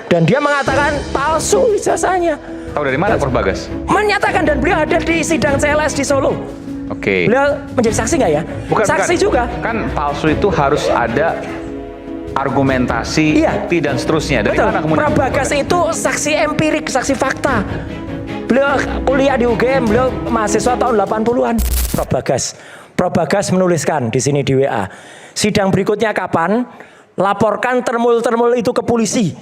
Dan dia mengatakan palsu ijazahnya. Tahu dari mana Prof Bagas? Menyatakan, dan beliau hadir di sidang CLS di Solo. Oke. Beliau menjadi saksi nggak ya? Bukan, saksi bukan. juga. Kan palsu itu harus ada argumentasi, Iya. bukti dan seterusnya. Dari Betul. mana kemudian? Prof Bagas itu saksi empirik, saksi fakta. Beliau kuliah di UGM, beliau mahasiswa tahun 80-an. Prof Bagas menuliskan di sini di WA. Sidang berikutnya kapan? Laporkan termul-termul itu ke polisi.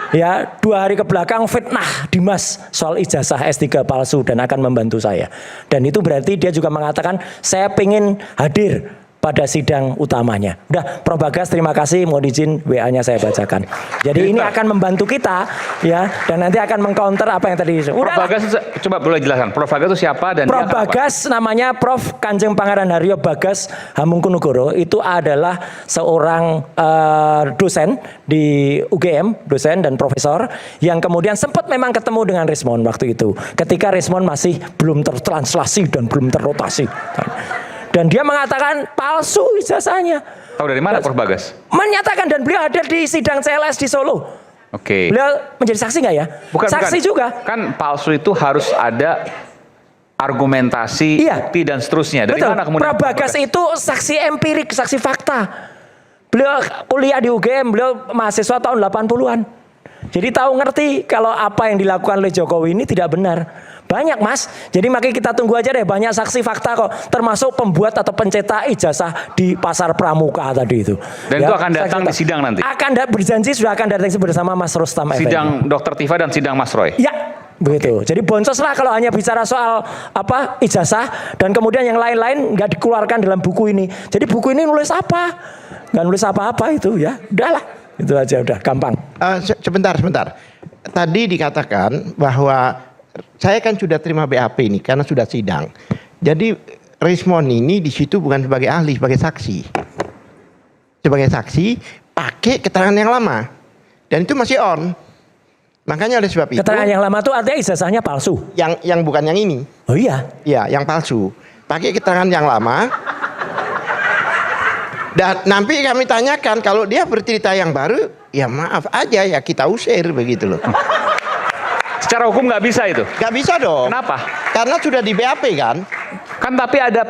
Ya, 2 hari ke belakang fitnah Dimas soal ijazah S3 palsu dan akan membantu saya. Dan itu berarti dia juga mengatakan saya pengen hadir pada sidang utamanya. Udah, Prof Bagas terima kasih, mohon izin WA-nya saya bacakan. Jadi ini akan membantu kita ya, dan nanti akan mengcounter apa yang tadi. Prof Bagas, coba boleh jelaskan. Prof Bagas itu siapa dan Prof dia apa? Bagas namanya Prof Kanjeng Pangeran Haryo Bagas Hamengkunugroho, itu adalah seorang dosen di UGM, dosen dan profesor yang kemudian sempat memang ketemu dengan Rismon waktu itu. Ketika Rismon masih belum tertranslasi dan belum terrotasi. Dan dia mengatakan palsu ijazahnya. Tahu dari mana Prof Bagas? Menyatakan, dan beliau hadir di sidang CLS di Solo. Oke. Beliau menjadi saksi nggak ya? Bukan, saksi bukan. juga. Kan palsu itu harus ada argumentasi, Iya. bukti dan seterusnya. Dari Betul. mana kemudian? Prof Bagas itu saksi empirik, saksi fakta. Beliau kuliah di UGM, beliau mahasiswa tahun 80-an. Jadi tahu ngerti kalau apa yang dilakukan oleh Jokowi ini tidak benar. Banyak Mas, jadi makanya kita tunggu aja deh, banyak saksi fakta kok, termasuk pembuat atau pencetak ijazah di Pasar Pramuka tadi itu. Dan itu akan datang di sidang nanti? Akan berjanji sudah akan datang bersama Mas Rustam Effendi. Sidang Dr. Tifa dan sidang Mas Roy? Ya, begitu. Jadi boncos lah kalau hanya bicara soal apa ijazah dan kemudian yang lain-lain nggak dikeluarkan dalam buku ini. Jadi buku ini nulis apa? Nggak nulis apa-apa itu ya. Udahlah, itu aja udah gampang. Sebentar. Tadi dikatakan bahwa saya kan sudah terima BAP ini karena sudah sidang. Jadi Rismon ini di situ bukan sebagai ahli, sebagai saksi. Sebagai saksi pakai keterangan yang lama. Dan itu masih on. Makanya oleh sebab itu Keterangan yang lama itu artinya ijazahnya palsu. yang bukan yang ini. Oh iya. Ya, yang palsu. Pakai keterangan yang lama. Dan nanti kami tanyakan kalau dia bercerita yang baru, ya maaf aja ya kita usir begitu loh. Secara hukum nggak bisa itu? Gak bisa dong. Kenapa? Karena sudah di BAP kan. Kan tapi ada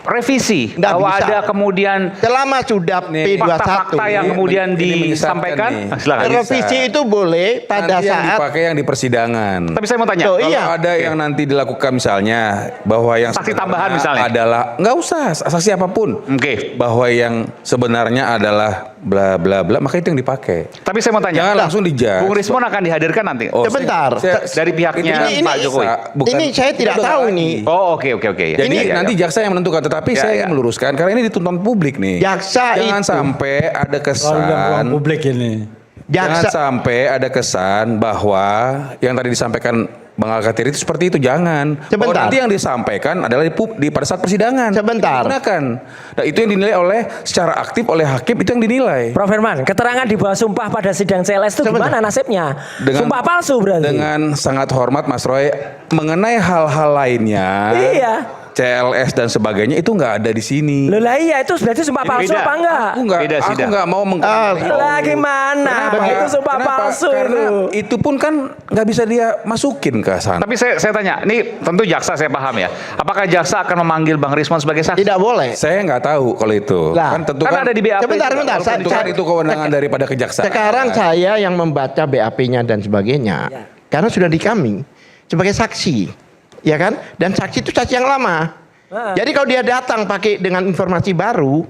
revisi. Nggak Bahwa bisa. ada kemudian Selama sudah P21. fakta-fakta yang kemudian ini disampaikan. menyesatkan nih. Silakan. Revisi itu boleh pada Nanti yang saat dipakai yang di persidangan. Tapi saya mau tanya. Oh, Kalau iya. ada yang nanti dilakukan misalnya bahwa yang Saksi sebenarnya tambahan misalnya? adalah nggak usah saksi apapun. Oke. Bahwa yang sebenarnya adalah bla bla bla, maka itu yang dipakai. Tapi saya mau tanya. Jangan langsung dijudge. Bung Rismon akan dihadirkan nanti? Oh, Sebentar. Dari pihaknya Ini- Pak Jokowi? ini saya tidak udah tahu lagi. ini. Oh oke. Ya. Jadi Ya, nanti ya. jaksa yang menentukan, tetapi Ya, saya ya. meluruskan karena ini ditonton publik nih. Jaksa Jangan itu. sampai ada kesan publik ini. Jangan Jaksa sampai ada kesan bahwa yang tadi disampaikan Bang Alkatiri itu seperti itu, jangan. Bahwa Sebentar. nanti yang disampaikan adalah di pada saat persidangan. Sebentar. Digunakan. Nah, itu yang dinilai oleh secara aktif oleh hakim, itu yang dinilai. Prof Herman, keterangan di bawah sumpah pada sidang CLS itu Sebentar. gimana nasibnya? Sumpah palsu berarti. Dengan sangat hormat Mas Roy, mengenai hal-hal lainnya, Iya. CLS dan sebagainya itu nggak ada di sini. Loh lah iya, itu berarti sumpah Ini palsu beda. apa enggak? Beda Aku sidang. nggak mau Lah gimana? Itu sumpah palsu Karena itu. itu pun kan nggak bisa dia masukin ke sana. Tapi saya tanya, ini tentu jaksa saya paham ya. Apakah jaksa akan memanggil Bang Rismon sebagai saksi? tidak boleh. Saya nggak tahu kalau itu. Lah, Kan tentu Kan ada di BAP. Sebentar. tentu kan itu kewenangan daripada kejaksaan. Sekarang saya yang membaca BAP-nya dan sebagainya. Ya. Karena sudah di kami sebagai saksi. Ya kan? Dan saksi itu saksi yang lama. Jadi kalau dia datang pakai dengan informasi baru,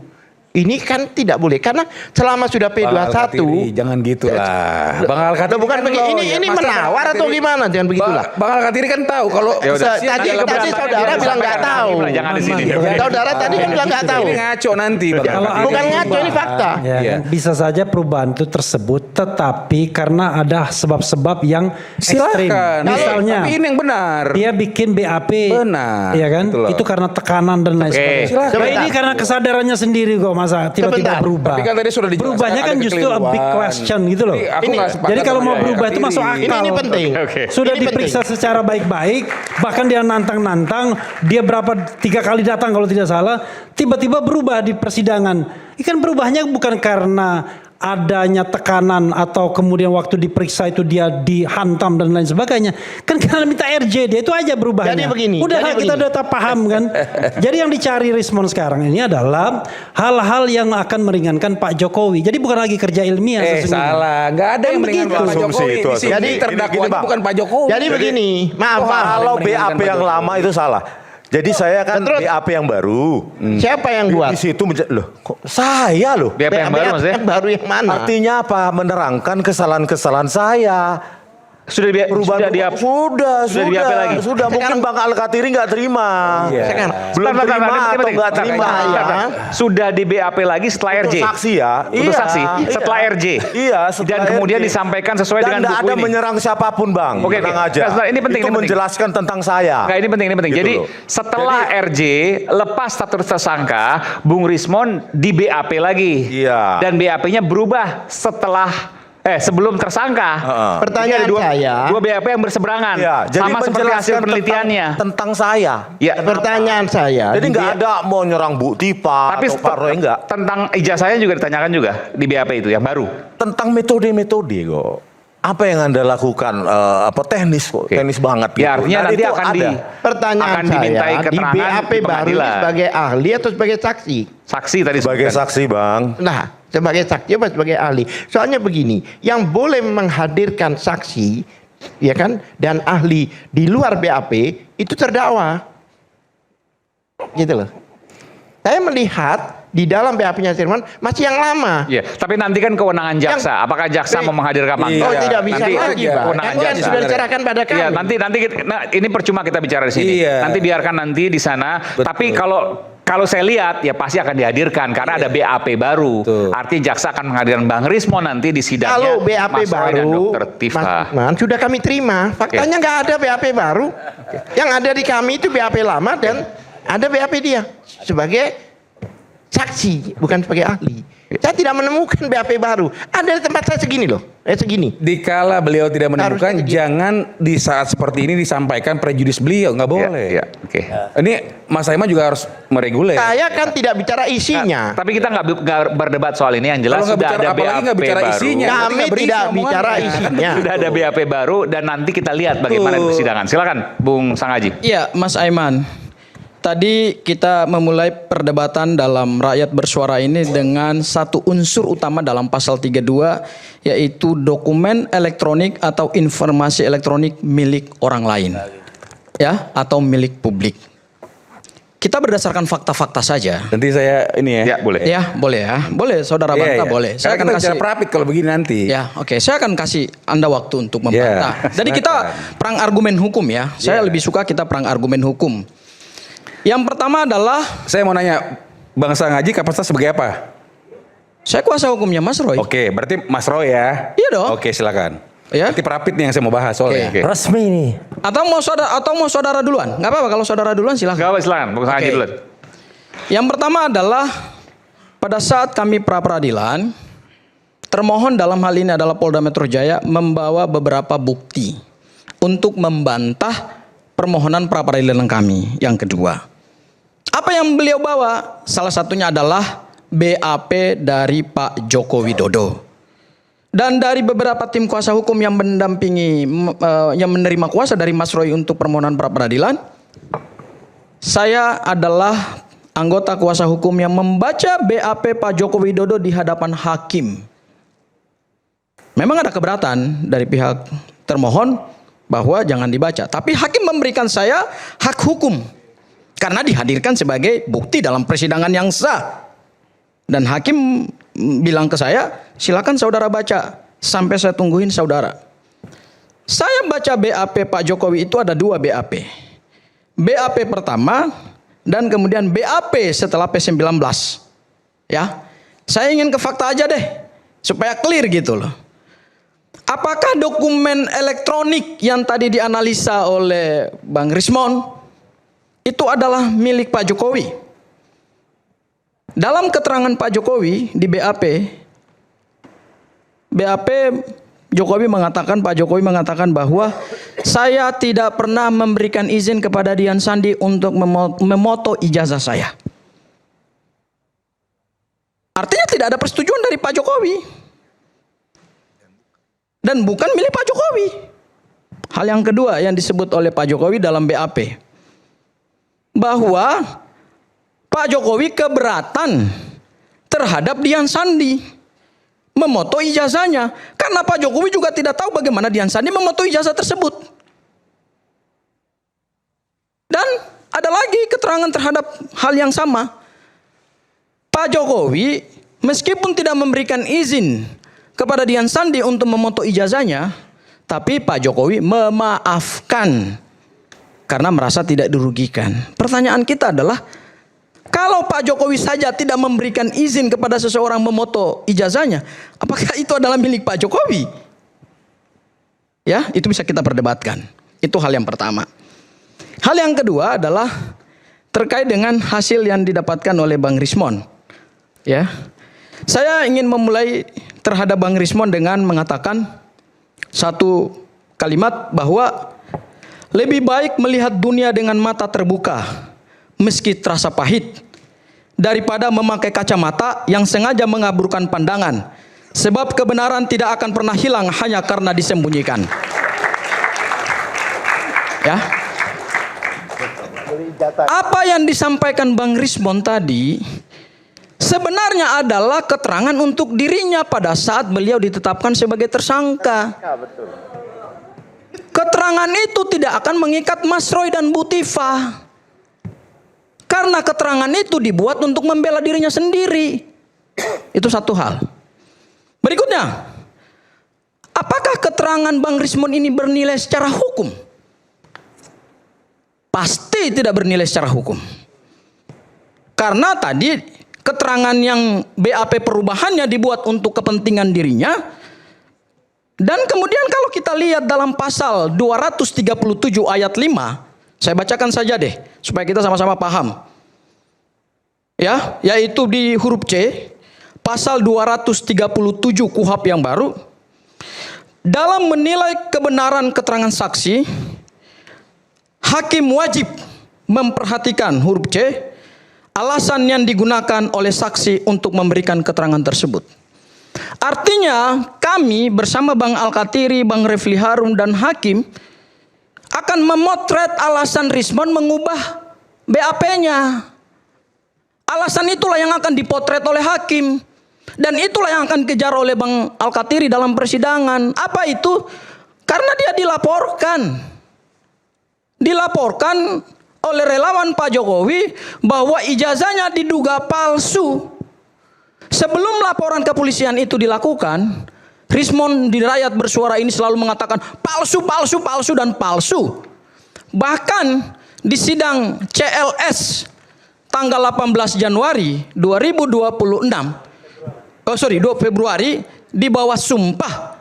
ini kan tidak boleh karena selama sudah Bang Alkatiri, P21 jangan gitulah. Bang Alkatiri Loh, bukan kan begini, lawyer. ini Masa menawar atau Alkatiri- gimana? Jangan begitulah. Bang Alkatiri kan tahu kalau Ya udah. kesaksian Tadi- adalah tadi berdasarkan saudara dia bilang nggak disampaikan. tahu. Jangan di sini. Saudara tadi kan bilang nggak tahu. Ini ngaco nanti Bang Kalau Alkatiri. Bukan ada ngaco, ini fakta. Ya, Iya. kan? Bisa saja perubahan itu tersebut, tetapi karena ada sebab-sebab yang ekstrim. Silakan. Misalnya, Tapi ini yang benar. dia bikin BAP, Benar. ya kan? Gitu loh. Itu karena tekanan dan lain Oke. sebagainya. Silakan. Nah, ini karena kesadarannya sendiri kok, masa tiba-tiba Sebentar. berubah. Tapi kan tadi sudah dijelaskan Berubahnya kan ada justru a big kekeliruan. question gitu loh. Jadi aku Ini- nggak sepakat Jadi kalau sama mau Bang berubah itu masuk Alkatiri. akal. Ini penting. Oke. Sudah Ini diperiksa penting. secara baik-baik, bahkan dia nantang-nantang, dia 3 kali datang kalau tidak salah, tiba-tiba berubah di persidangan. Ikan berubahnya bukan karena adanya tekanan atau kemudian waktu diperiksa itu dia dihantam dan lain sebagainya. Kan karena minta RJ dia itu aja berubahnya. Jadi begini, Udah kita udah paham kan. Jadi yang dicari Rismon sekarang ini adalah hal-hal yang akan meringankan Pak Jokowi. Jadi bukan lagi kerja ilmiah sesungguhnya. Salah, nggak ada yang meringankan Pak Jokowi. Di sini Jadi, terdakwanya Bang. bukan Pak Jokowi. Jadi begini, maaf. Kalau BAP yang lama itu salah. Jadi saya kan Terus- BAP yang baru. Siapa yang buat? Di situ loh, kok saya loh. BAP yang baru maksudnya? Yang baru yang mana? Artinya apa? Menerangkan kesalahan-kesalahan saya. Sudah di Perubahan sudah Sudah di BAP lagi? Sudah mungkin Bang Al-Katiri nggak terima. Sekarang. Belum Bentar, terima bentar, atau bentar, nggak bentar, terima bentar, ya. bentar. Sudah di BAP lagi setelah RJ. Untuk saksi ya. Untuk saksi setelah RJ. Iya, setelah Dan kemudian RJ. disampaikan sesuai Dan dengan nggak buku ada ini. menyerang siapapun Bang. Oke, Tenang oke. aja. Sebentar, ini penting, Itu ini penting. menjelaskan tentang saya. Enggak, ini penting, ini penting. Gitu Jadi loh. setelah RJ lepas status tersangka, Bung Rismon di BAP lagi. Iya. Dan BAP-nya berubah sebelum tersangka. Pertanyaan Jadi ada saya. dua BAP yang berseberangan. Iya, jadi Sama seperti hasil menjelaskan penelitiannya. tentang saya. Ya. Pertanyaan saya. Jadi di nggak ada mau nyerang Bu Tipa Tapi atau Pak Roy enggak. tentang ijazahnya juga ditanyakan juga di BAP itu yang baru. Tentang metode-metode kok. Apa yang Anda lakukan teknis kok, teknis banget gitu. Ya artinya Dan nanti itu akan ada. Pertanyaan akan dimintai saya, di keterangan BAP di baru pengadilan. sebagai ahli atau sebagai saksi? Saksi tadi Sebagai disebutkan. saksi Bang. Nah, sebagai saksi apa sebagai ahli? Soalnya begini, yang boleh menghadirkan saksi, ya kan, dan ahli di luar BAP itu terdakwa, gitu loh. Saya melihat di dalam BAP-nya Sirman masih yang lama. Iya, tapi nanti kan kewenangan jaksa. Apakah jaksa mau menghadirkan apa enggak? Oh, tidak bisa Nanti lagi, Pak. kewenangan Kan jaksa. sudah diserahkan pada kami. Iya, nanti ini percuma kita bicara di sini. Iya. Nanti biarkan nanti di sana. Betul. Tapi kalau saya lihat ya pasti akan dihadirkan karena ada BAP baru. Betul. Artinya jaksa akan menghadirkan Bang Rismon nanti di sidangnya. Kalau BAP Mas Roy dan baru, Dr. Tifa. Mas Usman, sudah kami terima. Faktanya nggak ada BAP baru. Yang ada di kami itu BAP lama dan ada BAP dia sebagai saksi, bukan sebagai ahli. Saya tidak menemukan BAP baru. Ada di tempat saya segini loh, segini. Dikala beliau tidak menemukan, Harusnya begitu. jangan di saat seperti ini disampaikan prejudis beliau, nggak boleh. Iya, oke. Ini Mas Aiman juga harus mereguler. Saya kan tidak bicara isinya. Tapi kita nggak berdebat soal ini. Yang jelas Kalau nggak sudah bicara, ada apalagi BAP nggak bicara baru. isinya. Kami Nggak berisi tidak omongannya. bicara isinya. Sudah ada BAP baru dan nanti kita lihat bagaimana di persidangan. Silakan, Bung Sangaji. Iya, Mas Aiman. Tadi kita memulai perdebatan dalam rakyat bersuara ini dengan satu unsur utama dalam pasal 32 yaitu dokumen elektronik atau informasi elektronik milik orang lain. Ya, atau milik publik. Kita berdasarkan fakta-fakta saja. Nanti saya ini ya. Ya, boleh. Ya, boleh ya. Boleh, Saudara Iya, bantah iya. boleh. Karena kita bicara prapit kalau begini nanti. Ya, oke. Saya akan kasih Anda waktu untuk membantah. Ya, Jadi kita perang argumen hukum ya. Saya lebih suka kita perang argumen hukum. Yang pertama adalah Saya mau nanya, Bang Sangaji kapasitas sebagai apa? saya kuasa hukumnya Mas Roy. Oke, berarti Mas Roy ya. Iya dong. Oke, silakan. Ya. Nanti prapit nih yang saya mau bahas soalnya. Oke. Resmi nih. Atau mau saudara duluan? Nggak apa-apa kalau saudara duluan Gak silahkan. apa, silakan, Bung Sangaji Oke. dulu. Yang pertama adalah pada saat kami pra peradilan, termohon dalam hal ini adalah Polda Metro Jaya membawa beberapa bukti untuk membantah permohonan pra peradilan kami. Yang kedua, apa yang beliau bawa? Salah satunya adalah BAP dari Pak Joko Widodo. Dan dari beberapa tim kuasa hukum yang mendampingi, yang menerima kuasa dari Mas Roy untuk permohonan pra peradilan, saya adalah anggota kuasa hukum yang membaca BAP Pak Joko Widodo di hadapan hakim. Memang ada keberatan dari pihak termohon bahwa jangan dibaca. Tapi hakim memberikan saya hak hukum. Karena dihadirkan sebagai bukti dalam persidangan yang sah. Dan hakim bilang ke saya, silakan saudara baca. Sampai saya tungguin saudara. Saya baca BAP Pak Jokowi itu ada 2 BAP. BAP pertama dan kemudian BAP setelah P19. Ya. Saya ingin ke fakta aja deh. Supaya clear gitu loh. Apakah dokumen elektronik yang tadi dianalisa oleh Bang Rismon itu adalah milik Pak Jokowi? Dalam keterangan Pak Jokowi di BAP Jokowi mengatakan, Pak Jokowi mengatakan bahwa saya tidak pernah memberikan izin kepada Dian Sandi untuk memoto ijazah saya. Artinya tidak ada persetujuan dari Pak Jokowi. dan bukan milik Pak Jokowi. Hal yang kedua yang disebut oleh Pak Jokowi dalam BAP, bahwa Pak Jokowi keberatan terhadap Dian Sandi memoto ijazahnya, karena Pak Jokowi juga tidak tahu bagaimana Dian Sandi memoto ijazah tersebut. Dan ada lagi keterangan terhadap hal yang sama. Pak Jokowi meskipun tidak memberikan izin kepada Dian Sandi untuk memoto ijazahnya, tapi Pak Jokowi memaafkan karena merasa tidak dirugikan. Pertanyaan kita adalah, kalau Pak Jokowi saja tidak memberikan izin kepada seseorang memoto ijazahnya, apakah itu adalah milik Pak Jokowi? Ya, itu bisa kita perdebatkan. Itu hal yang pertama. Hal yang kedua adalah terkait dengan hasil yang didapatkan oleh Bang Rismon. Ya, saya ingin memulai terhadap Bang Rismon dengan mengatakan satu kalimat, bahwa lebih baik melihat dunia dengan mata terbuka meski terasa pahit daripada memakai kacamata yang sengaja mengaburkan pandangan, sebab kebenaran tidak akan pernah hilang hanya karena disembunyikan. Ya. Apa yang disampaikan Bang Rismon tadi sebenarnya adalah keterangan untuk dirinya pada saat beliau ditetapkan sebagai tersangka. Keterangan itu tidak akan mengikat Mas Roy dan Bu Tifa, karena keterangan itu dibuat untuk membela dirinya sendiri. Itu satu hal. Berikutnya, apakah keterangan Bang Rismon ini bernilai secara hukum? Pasti tidak bernilai secara hukum. Karena tadi keterangan yang BAP perubahannya dibuat untuk kepentingan dirinya. Dan kemudian kalau kita lihat dalam pasal 237 ayat 5, saya bacakan saja deh supaya kita sama-sama paham. Ya, yaitu di huruf C, pasal 237 KUHP yang baru. Dalam menilai kebenaran keterangan saksi, hakim wajib memperhatikan huruf C, alasan yang digunakan oleh saksi untuk memberikan keterangan tersebut. Artinya kami bersama Bang Al-Katiri, Bang Refli Harun dan hakim akan memotret alasan Rismon mengubah BAP-nya. Alasan itulah yang akan dipotret oleh hakim, dan itulah yang akan dikejar oleh Bang Al-Katiri dalam persidangan. Apa itu? Karena dia dilaporkan oleh relawan Pak Jokowi bahwa ijazahnya diduga palsu. Sebelum laporan kepolisian itu dilakukan, Rismon di rakyat bersuara ini selalu mengatakan palsu, palsu, palsu, dan palsu. Bahkan di sidang CLS tanggal 18 Januari 2026, 2 Februari, di bawah sumpah,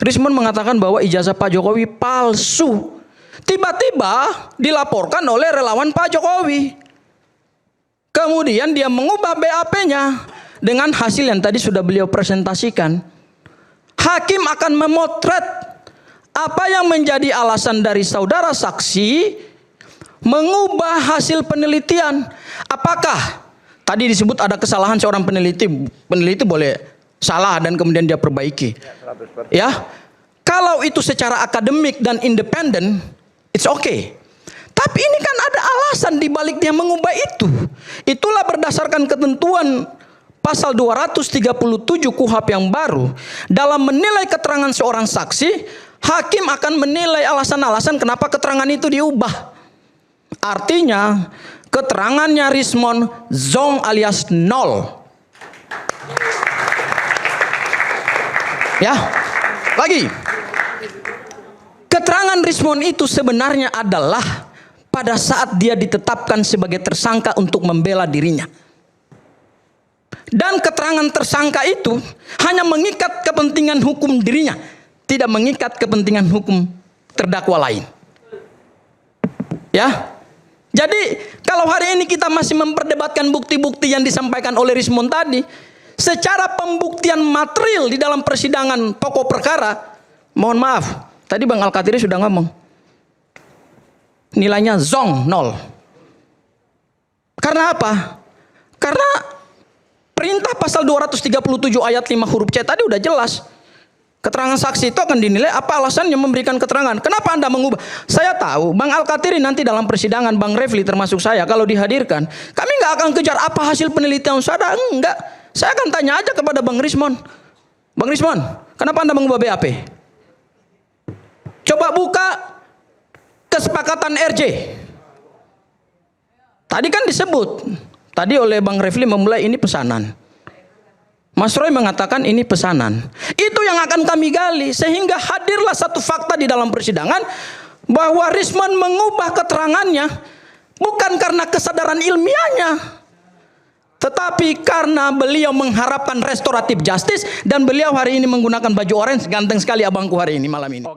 Rismon mengatakan bahwa ijazah Pak Jokowi palsu. Tiba-tiba dilaporkan oleh relawan Pak Jokowi. Kemudian dia mengubah BAP-nya dengan hasil yang tadi sudah beliau presentasikan. Hakim akan memotret apa yang menjadi alasan dari saudara saksi mengubah hasil penelitian. Apakah tadi disebut ada kesalahan seorang peneliti? Peneliti boleh salah dan kemudian dia perbaiki. Ya, kalau itu secara akademik dan independen, it's okay. Tapi ini kan ada alasan di balik dia mengubah itu. Itulah berdasarkan ketentuan pasal 237 KUHP yang baru. Dalam menilai keterangan seorang saksi, hakim akan menilai alasan-alasan kenapa keterangan itu diubah. Artinya keterangannya Rismon zong alias nol. Ya, lagi. Keterangan Rismon itu sebenarnya adalah pada saat dia ditetapkan sebagai tersangka untuk membela dirinya. Dan keterangan tersangka itu hanya mengikat kepentingan hukum dirinya, tidak mengikat kepentingan hukum terdakwa lain. Ya. Jadi kalau hari ini kita masih memperdebatkan bukti-bukti yang disampaikan oleh Rismon tadi, secara pembuktian material di dalam persidangan pokok perkara, mohon maaf, tadi Bang Al-Katiri sudah ngomong, nilainya zong, nol. Karena apa? Karena perintah pasal 237 ayat 5 huruf C tadi udah jelas. Keterangan saksi itu akan dinilai apa alasannya memberikan keterangan. Kenapa Anda mengubah? Saya tahu Bang Al-Katiri nanti dalam persidangan, Bang Refli termasuk saya, kalau dihadirkan, kami nggak akan kejar apa hasil penelitian saudara. Enggak. Saya akan tanya aja kepada Bang Rismon. Bang Rismon, kenapa Anda mengubah BAP? Coba buka kesepakatan RJ. Tadi kan disebut, tadi oleh Bang Refli memulai ini pesanan. Mas Roy mengatakan ini pesanan. Itu yang akan kami gali sehingga hadirlah satu fakta di dalam persidangan bahwa Rismon mengubah keterangannya bukan karena kesadaran ilmiahnya, tetapi karena beliau mengharapkan restoratif justice dan beliau hari ini menggunakan baju orange, ganteng sekali abangku hari ini malam ini.